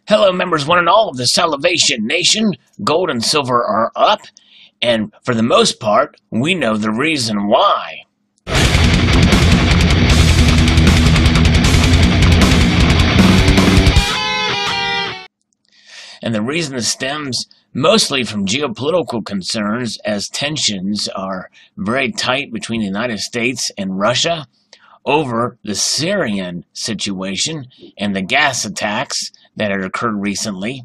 Hello, members, one and all of the Salivation Nation. Gold and silver are up, and for the most part, we know the reason why. And the reason stems mostly from geopolitical concerns, as tensions are very tight between the United States and Russia over the Syrian situation and the gas attacks that had occurred recently.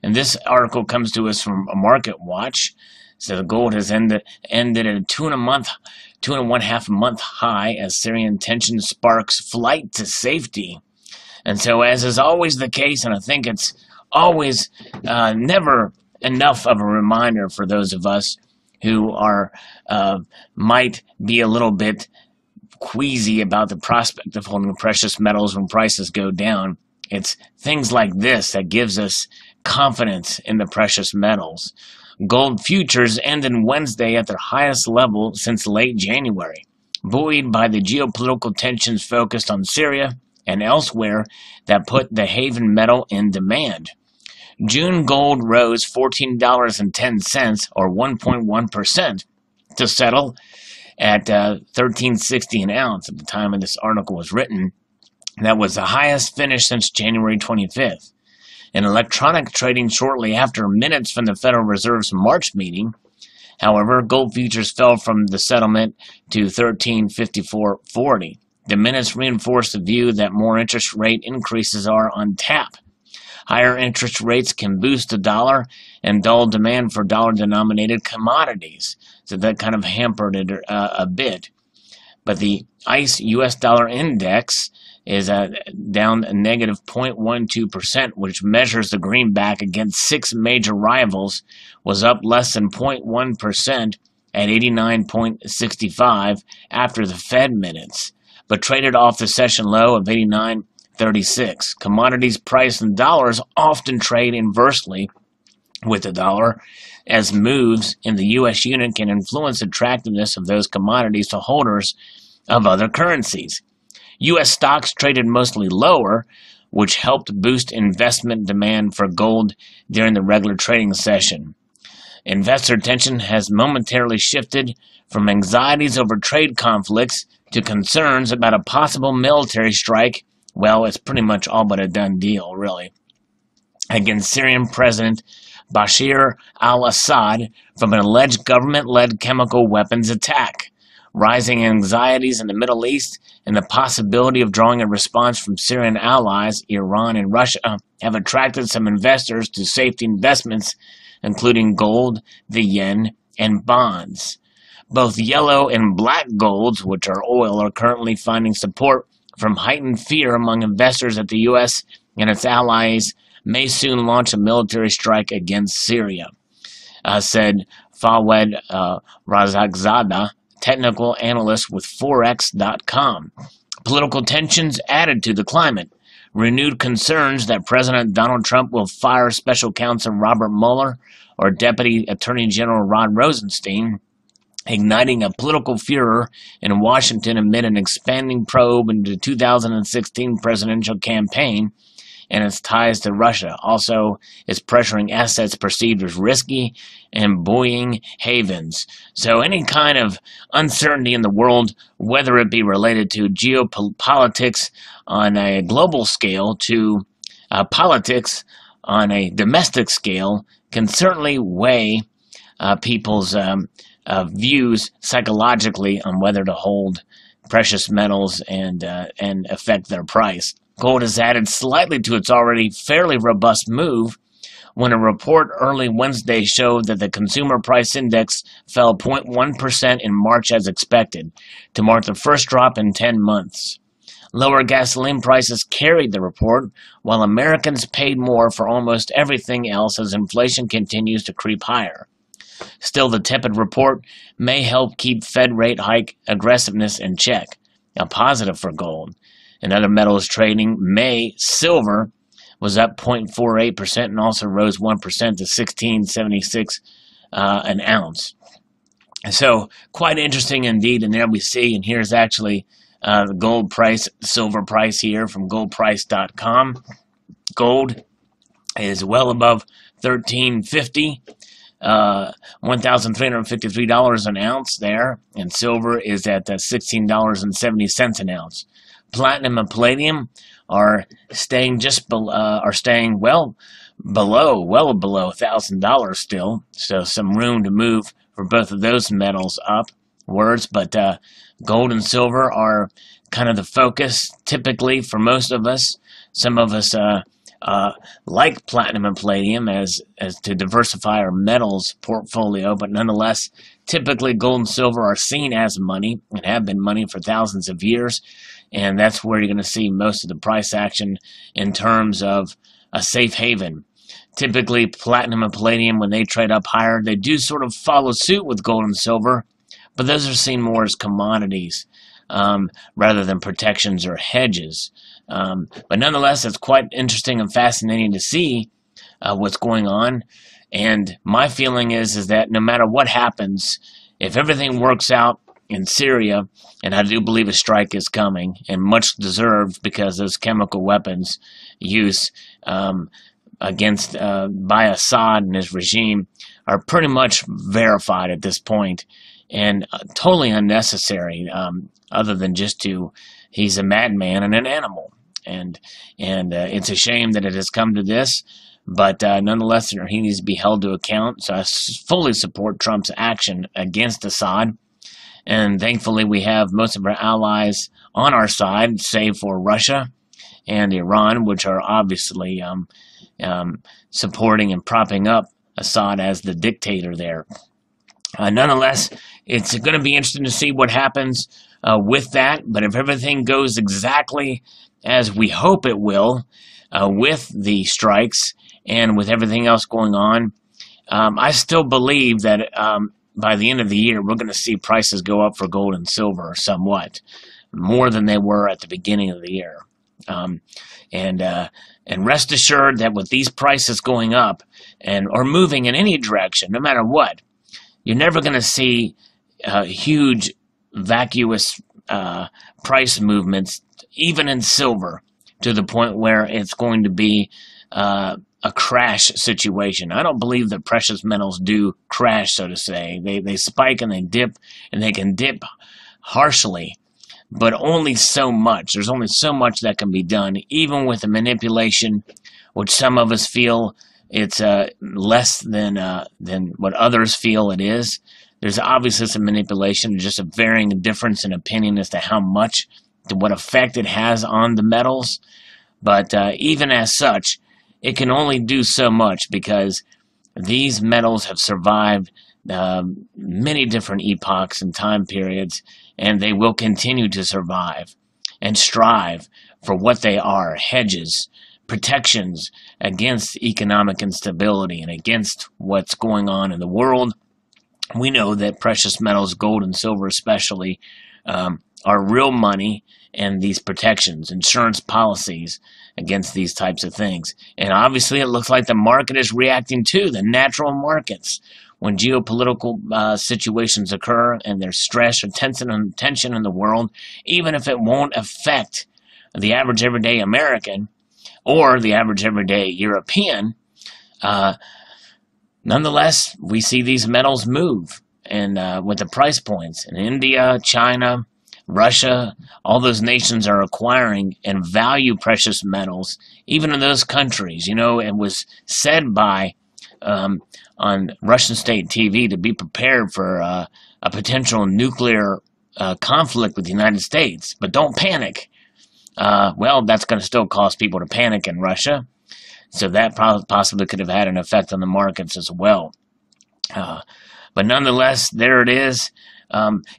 And this article comes to us from Market Watch. So the gold has ended at a 2.5 month high as Syrian tension sparks flight to safety. And so, as is always the case, and I think it's always never enough of a reminder for those of us who are might be a little bit queasy about the prospect of holding precious metals when prices go down. It's things like this that gives us confidence in the precious metals. Gold futures ended Wednesday at their highest level since late January, buoyed by the geopolitical tensions focused on Syria and elsewhere that put the haven metal in demand. June gold rose $14.10, or 1.1%, to settle at $13.60 an ounce at the time of this article was written. That was the highest finish since January 25th. In electronic trading shortly after, minutes from the Federal Reserve's March meeting, however, gold futures fell from the settlement to $13.54.40. The minutes reinforced the view that more interest rate increases are on tap. Higher interest rates can boost the dollar and dull demand for dollar-denominated commodities, so that kind of hampered it a bit. But the ICE U.S. dollar index is down a negative 0.12%, which measures the greenback against six major rivals, was up less than 0.1% at 89.65 after the Fed minutes, but traded off the session low of 89.36. Commodities priced in dollars often trade inversely with the dollar, as moves in the U.S. unit can influence the attractiveness of those commodities to holders of other currencies. U.S. stocks traded mostly lower, which helped boost investment demand for gold during the regular trading session. Investor attention has momentarily shifted from anxieties over trade conflicts to concerns about a possible military strike. Well, it's pretty much all but a done deal, really, against Syrian President Bashar al-Assad from an alleged government-led chemical weapons attack. Rising anxieties in the Middle East and the possibility of drawing a response from Syrian allies, Iran and Russia, have attracted some investors to safety investments, including gold, the yen, and bonds. Both yellow and black golds, which are oil, are currently finding support from heightened fear among investors that the U.S. and its allies may soon launch a military strike against Syria, said Fawed Razakzada, technical analyst with Forex.com. Political tensions added to the climate. Renewed concerns that President Donald Trump will fire Special Counsel Robert Mueller or Deputy Attorney General Rod Rosenstein, igniting a political furor in Washington amid an expanding probe into the 2016 presidential campaign and its ties to Russia. Also, is pressuring assets perceived as risky and buoying havens. So any kind of uncertainty in the world, whether it be related to geopolitics on a global scale to politics on a domestic scale, can certainly weigh people's views psychologically on whether to hold precious metals and affect their price. Gold has added slightly to its already fairly robust move when a report early Wednesday showed that the consumer price index fell 0.1% in March as expected, to mark the first drop in 10 months. Lower gasoline prices carried the report, while Americans paid more for almost everything else as inflation continues to creep higher. Still, the tepid report may help keep Fed rate hike aggressiveness in check, a positive for gold. In other metals trading, May silver was up 0.48% and also rose 1% to $16.76 an ounce. So quite interesting indeed. And there we see, and here's actually the gold price, silver price here from goldprice.com. Gold is well above 1350. $1,353 an ounce there, and silver is at $16.70 an ounce. Platinum and palladium are staying well below $1,000 still. So some room to move for both of those metals upwards, but gold and silver are kind of the focus typically for most of us. Some of us like platinum and palladium as to diversify our metals portfolio, but nonetheless, typically gold and silver are seen as money and have been money for thousands of years, and that's where you're going to see most of the price action in terms of a safe haven. Typically, platinum and palladium, when they trade up higher, they do sort of follow suit with gold and silver, but those are seen more as commodities rather than protections or hedges. But nonetheless, it's quite interesting and fascinating to see what's going on. And my feeling is that no matter what happens, if everything works out in Syria, and I do believe a strike is coming, and much deserved because those chemical weapons use against by Assad and his regime are pretty much verified at this point, and totally unnecessary, other than just he's a madman and an animal. And it's a shame that it has come to this, but nonetheless, he needs to be held to account. So I fully support Trump's action against Assad, and thankfully we have most of our allies on our side, save for Russia and Iran, which are obviously supporting and propping up Assad as the dictator there. Nonetheless, it's going to be interesting to see what happens with that, but if everything goes exactly as we hope it will, with the strikes and with everything else going on, I still believe that by the end of the year, we're going to see prices go up for gold and silver somewhat, more than they were at the beginning of the year. And rest assured that with these prices going up or moving in any direction, no matter what, you're never going to see huge, vacuous price movements, even in silver, to the point where it's going to be a crash situation. I don't believe that precious metals do crash, so to say. They spike and they dip, and they can dip harshly, but only so much. There's only so much that can be done, even with the manipulation, which some of us feel it's less than what others feel it is. There's obviously some manipulation, just a varying difference in opinion as to how much, to what effect it has on the metals. But even as such, it can only do so much because these metals have survived many different epochs and time periods, and they will continue to survive and strive for what they are: hedges, protections against economic instability and against what's going on in the world. We know that precious metals, gold and silver especially, are real money, and these protections, insurance policies against these types of things. And obviously it looks like the market is reacting to the natural markets. When geopolitical situations occur and there's stress or tension in the world, even if it won't affect the average everyday American or the average everyday European, nonetheless, we see these metals move, and with the price points in India, China, Russia, all those nations are acquiring and value precious metals, even in those countries. You know, it was said by on Russian state TV to be prepared for a potential nuclear conflict with the United States, but don't panic. Well, that's going to still cause people to panic in Russia, so that possibly could have had an effect on the markets as well. But nonetheless, there it is.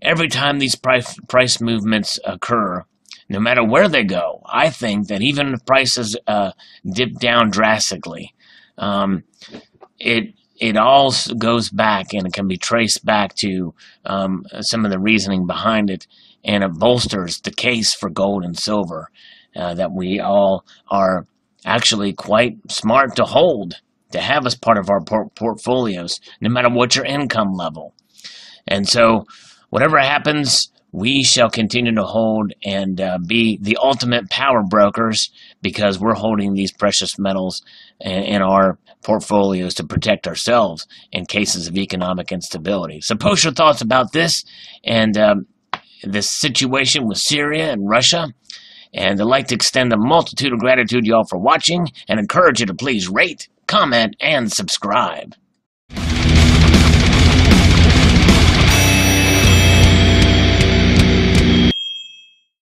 Every time these price movements occur, no matter where they go, I think that even if prices dip down drastically, it all goes back, and it can be traced back to some of the reasoning behind it, and it bolsters the case for gold and silver that we all are actually quite smart to hold, to have as part of our portfolios, no matter what your income level. And so whatever happens we shall continue to hold and be the ultimate power brokers, because we're holding these precious metals in our portfolios to protect ourselves in cases of economic instability. So post your thoughts about this and this situation with Syria and Russia. And I'd like to extend a multitude of gratitude to y'all for watching and encourage you to please rate, comment, and subscribe.